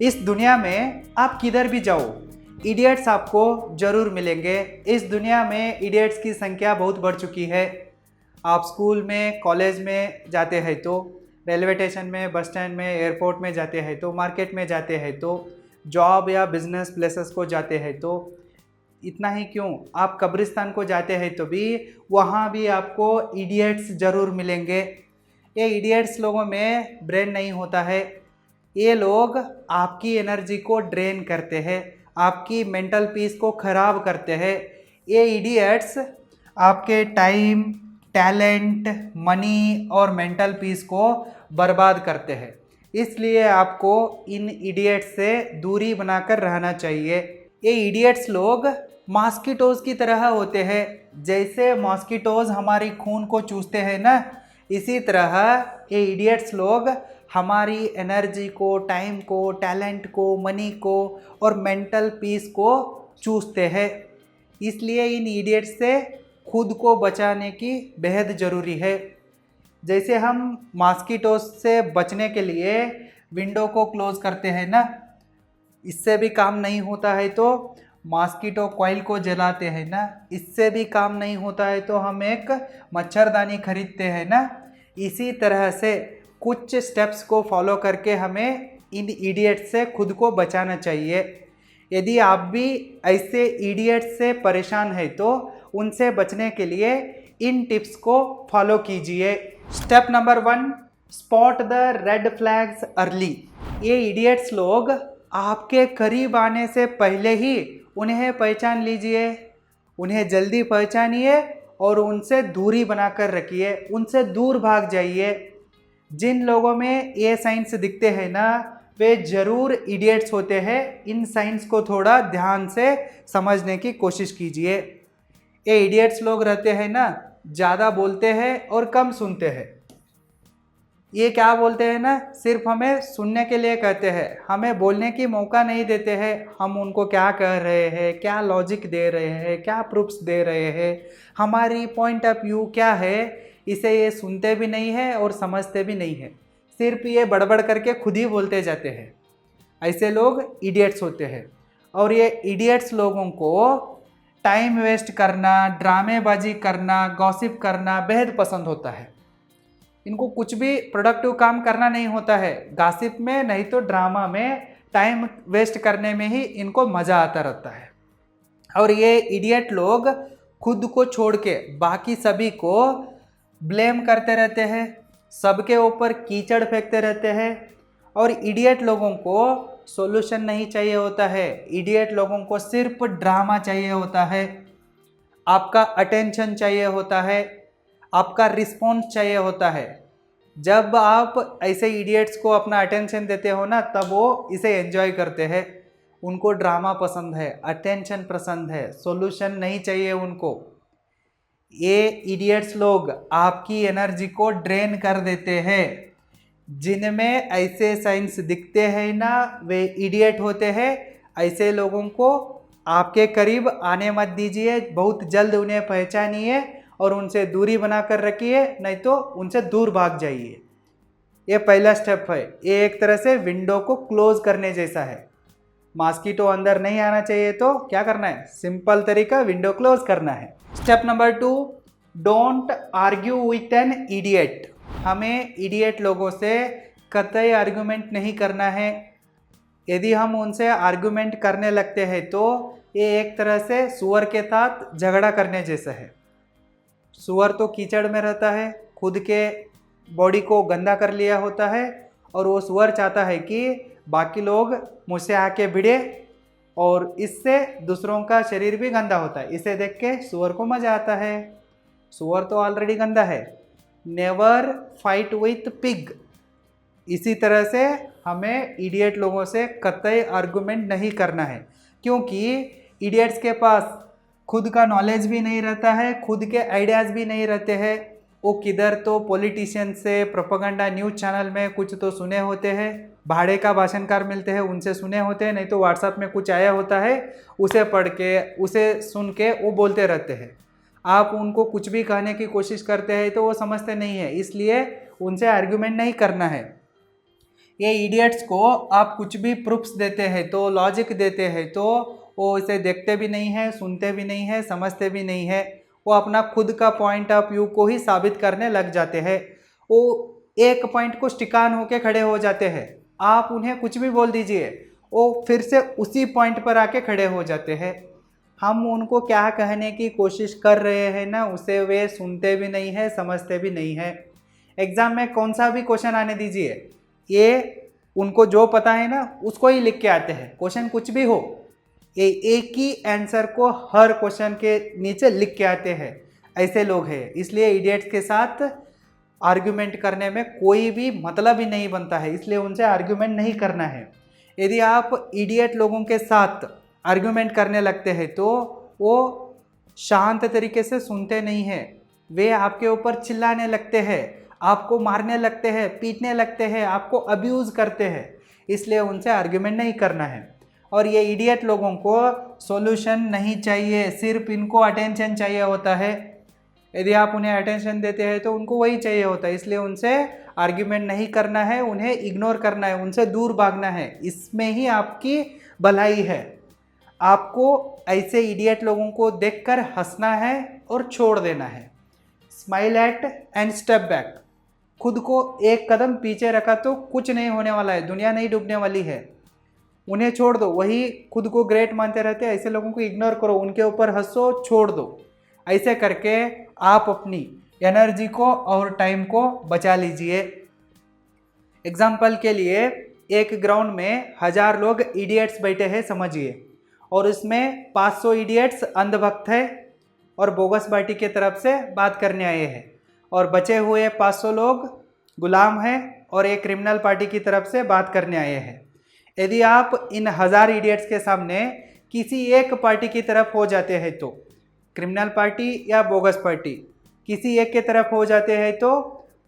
इस दुनिया में आप किधर भी जाओ, इडियट्स आपको ज़रूर मिलेंगे। इस दुनिया में इडियट्स की संख्या बहुत बढ़ चुकी है। आप स्कूल में, कॉलेज में जाते हैं तो, रेलवे स्टेशन में, बस स्टैंड में, एयरपोर्ट में जाते हैं तो, मार्केट में जाते हैं तो, जॉब या बिजनेस प्लेसेस को जाते हैं तो, इतना ही क्यों, आप कब्रिस्तान को जाते हैं तो भी वहाँ भी आपको इडियट्स ज़रूर मिलेंगे। ये इडियट्स लोगों में ब्रेन नहीं होता है। ये लोग आपकी एनर्जी को ड्रेन करते हैं, आपकी मेंटल पीस को ख़राब करते हैं। ये इडियट्स आपके टाइम, टैलेंट, मनी और मेंटल पीस को बर्बाद करते हैं। इसलिए आपको इन इडियट्स से दूरी बनाकर रहना चाहिए। ये इडियट्स लोग मॉस्किटोज़ की तरह होते हैं। जैसे मॉस्किटोज़ हमारी खून को चूसते हैं ना, इसी तरह ये इडियट्स लोग हमारी एनर्जी को, टाइम को, टैलेंट को, मनी को और मेंटल पीस को चूसते हैं। इसलिए इन इडियट्स से खुद को बचाने की बेहद ज़रूरी है। जैसे हम मॉस्किटोज से बचने के लिए विंडो को क्लोज़ करते हैं ना, इससे भी काम नहीं होता है तो मॉस्किटो कॉइल को जलाते हैं ना, इससे भी काम नहीं होता है तो हम एक मच्छरदानी खरीदते हैं ना। इसी तरह से कुछ स्टेप्स को फॉलो करके हमें इन इडियट से खुद को बचाना चाहिए। यदि आप भी ऐसे इडियट से परेशान हैं तो उनसे बचने के लिए इन टिप्स को फॉलो कीजिए। Step number 1, spot the red flags early. ये इडियट्स लोग आपके करीब आने से पहले ही उन्हें पहचान लीजिए, उन्हें जल्दी पहचानिए और उनसे दूरी बनाकर रखिए, उनसे दूर भाग जाइए। जिन लोगों में ये साइंस दिखते हैं ना, वे ज़रूर इडियट्स होते हैं। इन साइंस को थोड़ा ध्यान से समझने की कोशिश कीजिए। ये इडियट्स लोग रहते हैं ना, ज़्यादा बोलते हैं और कम सुनते हैं। ये क्या बोलते हैं ना, सिर्फ हमें सुनने के लिए कहते हैं, हमें बोलने की मौका नहीं देते हैं। हम उनको क्या कह रहे हैं, क्या लॉजिक दे रहे हैं, क्या प्रूफ्स दे रहे हैं, हमारी पॉइंट ऑफ व्यू क्या है, इसे ये सुनते भी नहीं है और समझते भी नहीं है। सिर्फ ये बड़बड़ करके खुद ही बोलते जाते हैं। ऐसे लोग इडियट्स होते हैं। और ये इडियट्स लोगों को टाइम वेस्ट करना, ड्रामेबाजी करना, गॉसिप करना बेहद पसंद होता है। इनको कुछ भी प्रोडक्टिव काम करना नहीं होता है, गॉसिप में नहीं तो ड्रामा में टाइम वेस्ट करने में ही इनको मज़ा आता रहता है। और ये इडियट लोग खुद को छोड़ के बाकी सभी को ब्लेम करते रहते हैं, सबके ऊपर कीचड़ फेंकते रहते हैं। और इडियट लोगों को सॉल्यूशन नहीं चाहिए होता है, इडियट लोगों को सिर्फ ड्रामा चाहिए होता है, आपका अटेंशन चाहिए होता है, आपका रिस्पॉन्स चाहिए होता है। जब आप ऐसे इडियट्स को अपना अटेंशन देते हो ना, तब वो इसे एंजॉय करते हैं। उनको ड्रामा पसंद है, अटेंशन पसंद है, सॉल्यूशन नहीं चाहिए उनको। ये इडियट्स लोग आपकी एनर्जी को ड्रेन कर देते हैं। जिनमें ऐसे साइंस दिखते हैं ना, वे इडियट होते हैं। ऐसे लोगों को आपके करीब आने मत दीजिए, बहुत जल्द उन्हें पहचानिए और उनसे दूरी बनाकर रखिए, नहीं तो उनसे दूर भाग जाइए। ये पहला स्टेप है। ये एक तरह से विंडो को क्लोज करने जैसा है। मॉस्किटो अंदर नहीं आना चाहिए तो क्या करना है, सिंपल तरीका, विंडो क्लोज करना है। Step number 2, don't argue with an idiot. हमें इडियट लोगों से कतई आर्गुमेंट नहीं करना है। यदि हम उनसे आर्गुमेंट करने लगते हैं तो ये एक तरह से सुअर के साथ झगड़ा करने जैसा है। सुअर तो कीचड़ में रहता है, खुद के बॉडी को गंदा कर लिया होता है और वो सुअर चाहता है कि बाकी लोग मुझसे आके भिड़े, और इससे दूसरों का शरीर भी गंदा होता है। इसे देख के सुअर को मज़ा आता है। सुअर तो ऑलरेडी गंदा है। Never fight with pig. इसी तरह से हमें इडियट लोगों से कतई आर्गुमेंट नहीं करना है, क्योंकि इडियट्स के पास खुद का नॉलेज भी नहीं रहता है, खुद के आइडियाज़ भी नहीं रहते हैं। वो किधर तो पॉलिटिशियन से, प्रोपेगेंडा न्यूज़ चैनल में कुछ तो सुने होते हैं, भाड़े का भाषणकार मिलते हैं उनसे सुने होते हैं, नहीं तो व्हाट्सएप में कुछ आया होता है उसे पढ़ के, उसे सुन के वो बोलते रहते हैं। आप उनको कुछ भी कहने की कोशिश करते हैं तो वो समझते नहीं है, इसलिए उनसे आर्ग्यूमेंट नहीं करना है। ये इडियट्स को आप कुछ भी प्रूफ्स देते हैं तो, लॉजिक देते हैं तो वो इसे देखते भी नहीं है, सुनते भी नहीं है, समझते भी नहीं है। वो अपना खुद का पॉइंट ऑफ व्यू को ही साबित करने लग जाते हैं। वो एक पॉइंट को स्टिकान होके खड़े हो जाते हैं। आप उन्हें कुछ भी बोल दीजिए, वो फिर से उसी पॉइंट पर आके खड़े हो जाते हैं। हम उनको क्या कहने की कोशिश कर रहे हैं ना, उसे वे सुनते भी नहीं है, समझते भी नहीं है। एग्जाम में कौन सा भी क्वेश्चन आने दीजिए, ये उनको जो पता है ना उसको ही लिख के आते हैं। क्वेश्चन कुछ भी हो, ये एक ही आंसर को हर क्वेश्चन के नीचे लिख के आते हैं। ऐसे लोग हैं। इसलिए इडियट्स के साथ आर्ग्यूमेंट करने में कोई भी मतलब ही नहीं बनता है, इसलिए उनसे आर्ग्यूमेंट नहीं करना है। यदि आप इडियट लोगों के साथ आर्ग्यूमेंट करने लगते हैं तो वो शांत तरीके से सुनते नहीं हैं। वे आपके ऊपर चिल्लाने लगते हैं, आपको मारने लगते हैं, पीटने लगते हैं, आपको अब्यूज़ करते हैं। इसलिए उनसे आर्ग्यूमेंट नहीं करना है। और ये इडियट लोगों को सॉल्यूशन नहीं चाहिए, सिर्फ इनको अटेंशन चाहिए होता है। यदि आप उन्हें अटेंशन देते हैं तो उनको वही चाहिए होता है। इसलिए उनसे आर्ग्यूमेंट नहीं करना है, उन्हें इग्नोर करना है, उनसे दूर भागना है। इसमें ही आपकी भलाई है। आपको ऐसे इडियट लोगों को देखकर हंसना है और छोड़ देना है। Smile at and step back. खुद को एक कदम पीछे रखा तो कुछ नहीं होने वाला है, दुनिया नहीं डूबने वाली है। उन्हें छोड़ दो, वही खुद को ग्रेट मानते रहते हैं। ऐसे लोगों को इग्नोर करो, उनके ऊपर हंसो, छोड़ दो। ऐसे करके आप अपनी एनर्जी को और टाइम को बचा लीजिए। एग्जाम्पल के लिए, एक ग्राउंड में 1000 लोग इडियट्स बैठे हैं समझिए, और उसमें 500 इडियट्स अंधभक्त है और बोगस पार्टी की तरफ से बात करने आए हैं, और बचे हुए 500 लोग गुलाम हैं और एक क्रिमिनल पार्टी की तरफ से बात करने आए हैं। यदि आप इन 1000 इडियट्स के सामने किसी एक पार्टी की तरफ हो जाते हैं तो, क्रिमिनल पार्टी या बोगस पार्टी, किसी एक के तरफ हो जाते हैं तो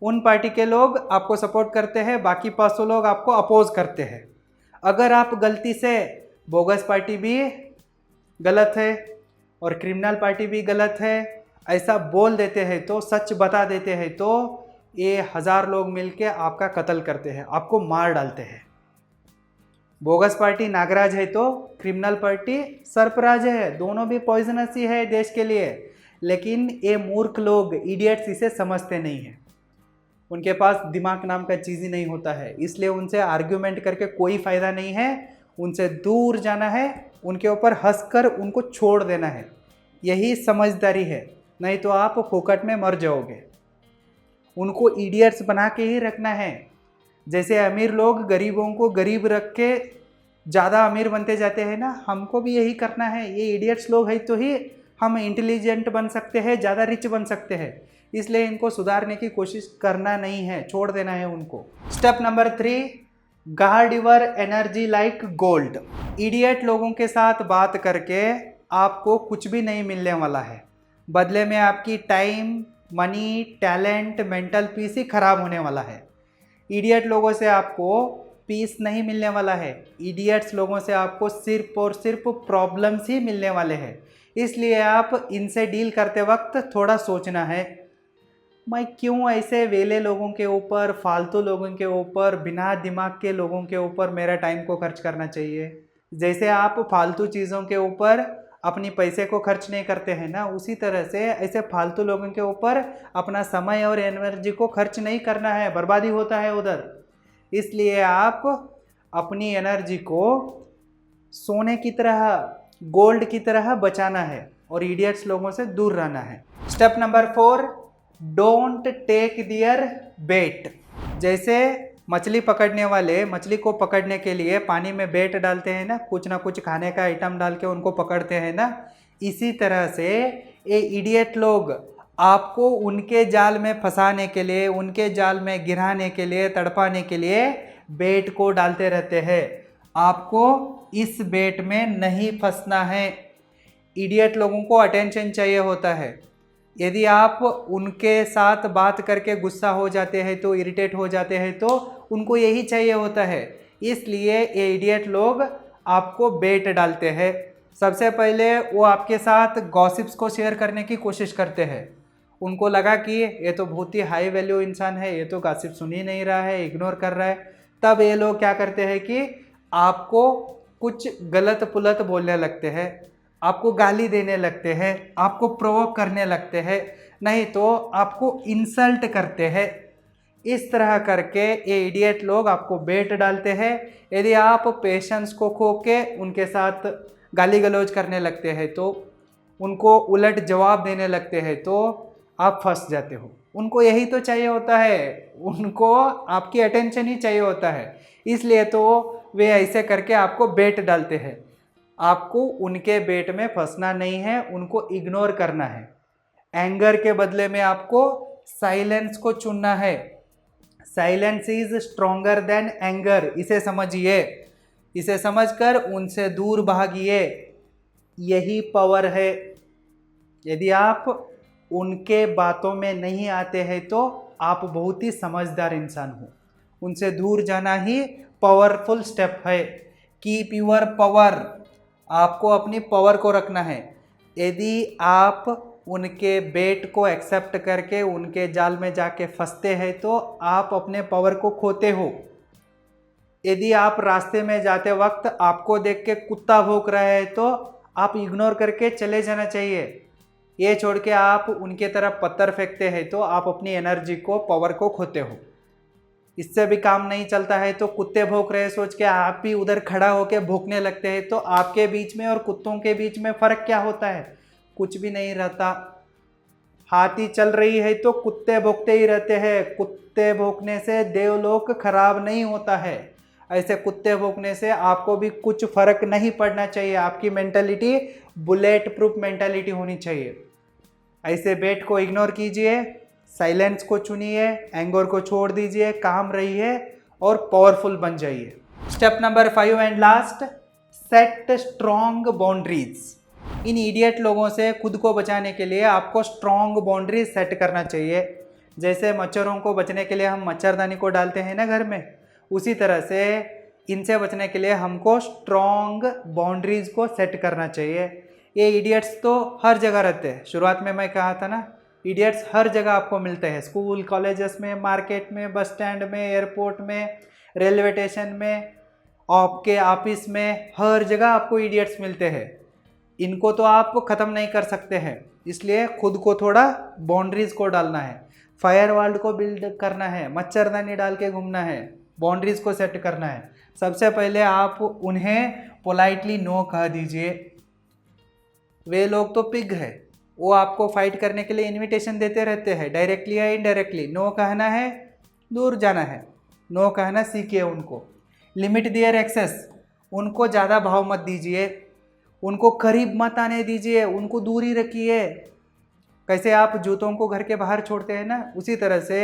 उन पार्टी के लोग आपको सपोर्ट करते हैं, बाकी 500 लोग आपको अपोज करते हैं। अगर आप गलती से बोगस पार्टी भी गलत है और क्रिमिनल पार्टी भी गलत है ऐसा बोल देते हैं तो, सच बता देते हैं तो, ये 1000 लोग मिलके आपका कत्ल करते हैं, आपको मार डालते हैं। बोगस पार्टी नागराज है तो क्रिमिनल पार्टी सर्पराज है, दोनों भी पॉइजनस ही है देश के लिए। लेकिन ये मूर्ख लोग, इडियट्स, इसे समझते नहीं हैं। उनके पास दिमाग नाम का चीज़ ही नहीं होता है। इसलिए उनसे आर्ग्यूमेंट करके कोई फ़ायदा नहीं है। उनसे दूर जाना है, उनके ऊपर हंसकर उनको छोड़ देना है। यही समझदारी है, नहीं तो आप फोकट में मर जाओगे। उनको इडियट्स बना के ही रखना है। जैसे अमीर लोग गरीबों को गरीब रख के ज़्यादा अमीर बनते जाते हैं ना, हमको भी यही करना है। ये इडियट्स लोग हैं तो ही हम इंटेलिजेंट बन सकते हैं, ज़्यादा रिच बन सकते हैं। इसलिए इनको सुधारने की कोशिश करना नहीं है, छोड़ देना है उनको। Step number 3, guard your energy like gold. Idiot लोगों के साथ बात करके आपको कुछ भी नहीं मिलने वाला है। बदले में आपकी time, money, talent, mental peace ही खराब होने वाला है। इडियट लोगों से आपको पीस नहीं मिलने वाला है। इडियट्स लोगों से आपको सिर्फ और सिर्फ प्रॉब्लम्स ही मिलने वाले हैं। इसलिए आप इनसे डील करते वक्त थोड़ा सोचना है, मैं क्यों ऐसे वेले लोगों के ऊपर, फालतू लोगों के ऊपर, बिना दिमाग के लोगों के ऊपर मेरा टाइम को खर्च करना चाहिए। जैसे आप फालतू चीज़ों के ऊपर अपनी पैसे को खर्च नहीं करते हैं ना, उसी तरह से ऐसे फालतू लोगों के ऊपर अपना समय और एनर्जी को खर्च नहीं करना है, बर्बादी होता है उधर। इसलिए आप अपनी एनर्जी को सोने की तरह, गोल्ड की तरह बचाना है और इडियट्स लोगों से दूर रहना है। स्टेप नंबर 4, डोंट टेक दियर बेट। जैसे मछली पकड़ने वाले मछली को पकड़ने के लिए पानी में बेट डालते हैं ना कुछ खाने का आइटम डाल के उनको पकड़ते हैं ना, इसी तरह से ये इडियट लोग आपको उनके जाल में फंसाने के लिए, उनके जाल में गिराने के लिए, तड़पाने के लिए बेट को डालते रहते हैं। आपको इस बेट में नहीं फंसना है। इडियट लोगों को अटेंशन चाहिए होता है। यदि आप उनके साथ बात करके गुस्सा हो जाते हैं तो, इरिटेट हो जाते हैं तो, उनको यही चाहिए होता है। इसलिए ये इडियट लोग आपको बेट डालते हैं। सबसे पहले वो आपके साथ गॉसिप्स को शेयर करने की कोशिश करते हैं। उनको लगा कि ये तो बहुत ही हाई वैल्यू इंसान है, ये तो गॉसिप सुन ही नहीं रहा है, इग्नोर कर रहा है, तब ये लोग क्या करते हैं कि आपको कुछ गलत पुलत बोलने लगते हैं, आपको गाली देने लगते हैं, आपको प्रोवोक करने लगते हैं, नहीं तो आपको इंसल्ट करते हैं। इस तरह करके ये इडियट लोग आपको बेट डालते हैं। यदि आप पेशेंस को खो के उनके साथ गाली गलौज करने लगते हैं, तो उनको उलट जवाब देने लगते हैं, तो आप फंस जाते हो। उनको यही तो चाहिए होता है, उनको आपकी अटेंशन ही चाहिए होता है, इसलिए तो वे ऐसे करके आपको बेट डालते हैं। आपको उनके बेट में फंसना नहीं है, उनको इग्नोर करना है। एंगर के बदले में आपको साइलेंस को चुनना है। Silence is stronger then anger, इसे समझिए। इसे समझकर उनसे दूर भागिए, यही पावर है। यदि आप उनके बातों में नहीं आते हैं तो आप बहुत ही समझदार इंसान हो। उनसे दूर जाना ही पावरफुल स्टेप है। कीप योर पावर, आपको अपनी पावर को रखना है। यदि आप उनके बेट को एक्सेप्ट करके उनके जाल में जाके फंसते हैं तो आप अपने पावर को खोते हो। यदि आप रास्ते में जाते वक्त आपको देख के कुत्ता भौंक रहा है तो आप इग्नोर करके चले जाना चाहिए। ये छोड़ के आप उनके तरफ पत्थर फेंकते हैं तो आप अपनी एनर्जी को, पावर को खोते हो। इससे भी काम नहीं चलता है तो कुत्ते भौंक रहे सोच के आप भी उधर खड़ा होकर भौंकने लगते हैं, तो आपके बीच में और कुत्तों के बीच में फ़र्क क्या होता है? कुछ भी नहीं रहता। हाथी चल रही है तो कुत्ते भौंकते ही रहते हैं। कुत्ते भौंकने से देवलोक खराब नहीं होता है। ऐसे कुत्ते भौंकने से आपको भी कुछ फर्क नहीं पड़ना चाहिए। आपकी मेंटालिटी बुलेट प्रूफ मेंटालिटी होनी चाहिए। ऐसे बेट को इग्नोर कीजिए, साइलेंस को चुनिए, एंगर को छोड़ दीजिए, काम रहिए और पावरफुल बन जाइए। Step number 5 and last, set strong boundaries. In idiot लोगों से खुद को बचाने के लिए आपको स्ट्रॉन्ग बाउंड्रीज सेट करना चाहिए। जैसे मच्छरों को बचने के लिए हम मच्छरदानी को डालते हैं ना घर में, उसी तरह से इनसे बचने के लिए हमको स्ट्रॉन्ग बाउंड्रीज को सेट करना चाहिए। ये इडियट्स तो हर जगह रहते हैं। शुरुआत में मैं कहा था ना, इडियट्स हर जगह आपको मिलते हैं। स्कूल, कॉलेजेस में, मार्केट में, बस स्टैंड में, एयरपोर्ट में, रेलवे स्टेशन में, आपके ऑफिस में, हर जगह आपको इडियट्स मिलते हैं। इनको तो आप ख़त्म नहीं कर सकते हैं, इसलिए खुद को थोड़ा बाउंड्रीज को डालना है। फायर वाल को बिल्ड करना है, मच्छरदानी डाल के घूमना है, बाउंड्रीज को सेट करना है। सबसे पहले आप उन्हें पोलाइटली नो कह दीजिए। वे लोग तो पिग है, वो आपको फाइट करने के लिए इनविटेशन देते रहते हैं, डायरेक्टली या इनडायरेक्टली। नो कहना है, दूर जाना है। नो कहना सीखिए उनको। लिमिट देयर एक्सेस, उनको ज़्यादा भाव मत दीजिए, उनको करीब मत आने दीजिए, उनको दूर ही रखिए। कैसे आप जूतों को घर के बाहर छोड़ते हैं ना, उसी तरह से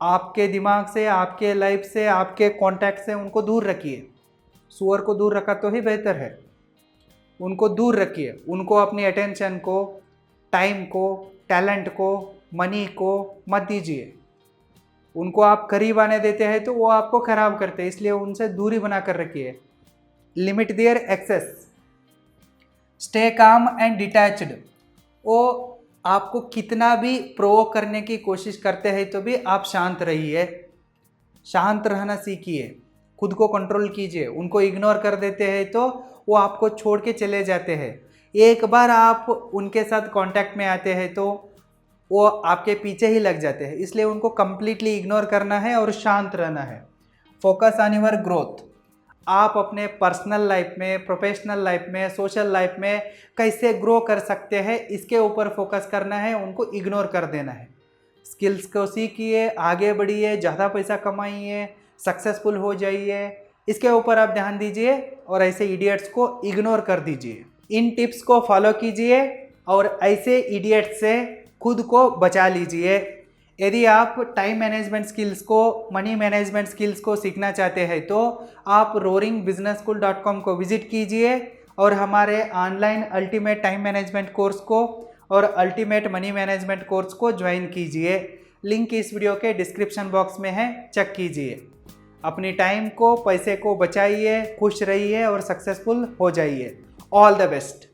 आपके दिमाग से, आपके लाइफ से, आपके कॉन्टैक्ट से उनको दूर रखिए। सुअर को दूर रखा तो ही बेहतर है। उनको दूर रखिए। उनको अपनी अटेंशन को, टाइम को, टैलेंट को, मनी को मत दीजिए। उनको आप करीब आने देते हैं तो वो आपको ख़राब करते हैं, इसलिए उनसे दूरी बना कर रखिए। Limit there access. Stay calm and detached. वो आपको कितना भी प्रोवोक करने की कोशिश करते हैं तो भी आप शांत रहिए। शांत रहना सीखिए, खुद को कंट्रोल कीजिए। उनको इग्नोर कर देते हैं तो वो आपको छोड़ के चले जाते हैं। एक बार आप उनके साथ कांटेक्ट में आते हैं तो वो आपके पीछे ही लग जाते हैं, इसलिए उनको कंप्लीटली इग्नोर करना है और शांत रहना है। Focus on your growth. आप अपने पर्सनल लाइफ में, प्रोफेशनल लाइफ में, सोशल लाइफ में कैसे ग्रो कर सकते हैं, इसके ऊपर फोकस करना है, उनको इग्नोर कर देना है। स्किल्स को सीखिए, आगे बढ़िए, ज़्यादा पैसा कमाइए, सक्सेसफुल हो जाइए, इसके ऊपर आप ध्यान दीजिए और ऐसे इडियट्स को इग्नोर कर दीजिए। इन टिप्स को फॉलो कीजिए और ऐसे इडियट्स से खुद को बचा लीजिए। यदि आप टाइम मैनेजमेंट स्किल्स को, मनी मैनेजमेंट स्किल्स को सीखना चाहते हैं तो आप roaringbusinessschool.com को विजिट कीजिए और हमारे online ultimate time management course को और अल्टीमेट मनी मैनेजमेंट कोर्स को ज्वाइन कीजिए। लिंक इस वीडियो के डिस्क्रिप्शन बॉक्स में है, चेक कीजिए। अपनी टाइम को, पैसे को बचाइए, खुश रहिए और सक्सेसफुल हो जाइए। All the best.